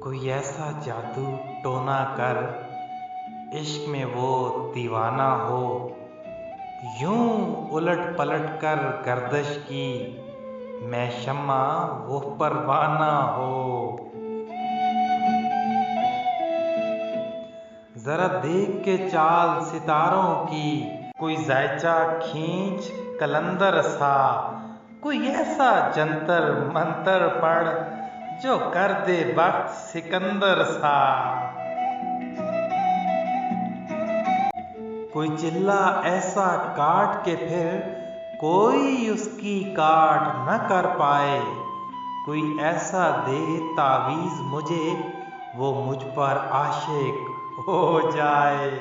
कोई ऐसा जादू टोना कर इश्क में वो दीवाना हो, यूं उलट पलट कर गर्दिश की मैं शम्मा वो परवाना हो। जरा देख के चाल सितारों की, कोई जायचा खींच कलंदर सा, कोई ऐसा जंतर मंतर पढ़ जो कर दे वक्त सिकंदर सा। कोई चिल्ला ऐसा काट के फिर कोई उसकी काट न कर पाए, कोई ऐसा दे तावीज़ मुझे वो मुझ पर आशिक हो जाए।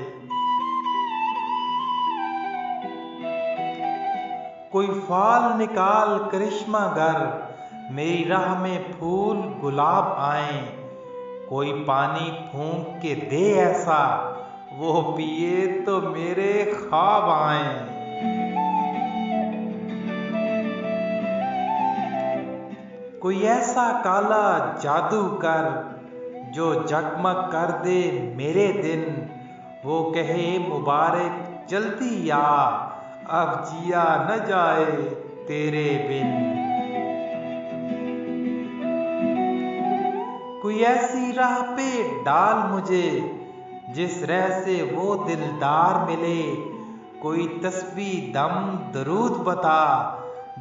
कोई फाल निकाल करिश्मा गर मेरी राह में फूल गुलाब आए, कोई पानी फूंक के दे ऐसा वो पिए तो मेरे ख्वाब आए। कोई ऐसा काला जादू कर जो जगमग कर दे मेरे दिन, वो कहे मुबारक जल्दी आ अब जिया न जाए तेरे बिन। कोई ऐसी राह पे डाल मुझे जिस राह से वो दिलदार मिले, कोई तस्बीह दम दरूद बता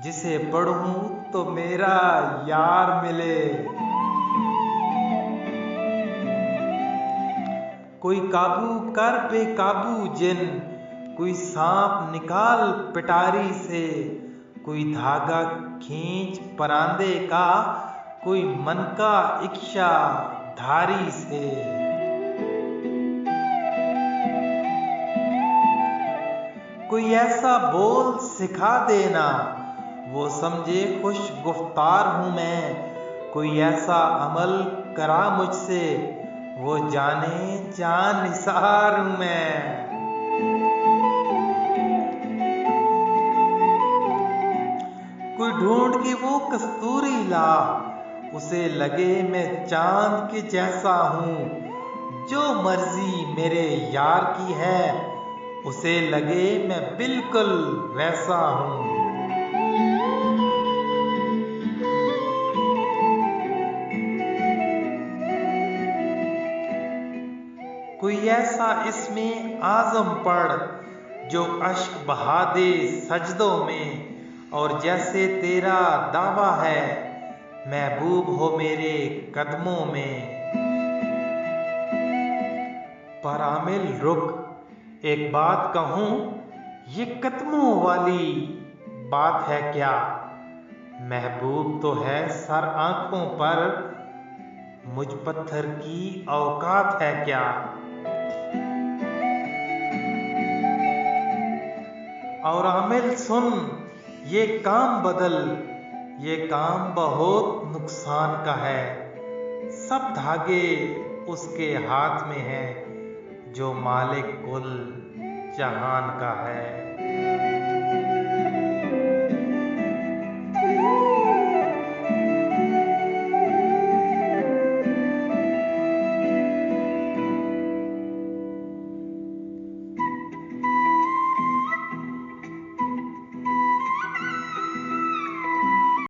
जिसे पढ़ूं तो मेरा यार मिले। कोई काबू कर बेकाबू जिन, कोई सांप निकाल पिटारी से, कोई धागा खींच परांदे का, कोई मन का इच्छा धारी से। कोई ऐसा बोल सिखा देना वो समझे खुश गुफ्तार हूँ मैं, कोई ऐसा अमल करा मुझसे वो जाने जान निसार हूँ मैं। कोई ढूंढ के वो कस्तूरी ला उसे लगे मैं चांद के जैसा हूँ, जो मर्जी मेरे यार की है उसे लगे मैं बिल्कुल वैसा हूँ। कोई ऐसा इसमें आज़म पढ़ जो अश्क बहा दे सजदों में, और जैसे तेरा दावा है महबूब हो मेरे कदमों में। पर आमिल रुक एक बात कहूँ, ये कदमों वाली बात है क्या, महबूब तो है सर आंखों पर, मुझ पत्थर की औकात है क्या। और आमिल सुन ये काम बदल, ये काम बहुत नुकसान का है, सब धागे उसके हाथ में है जो मालिक कुल जहान का है।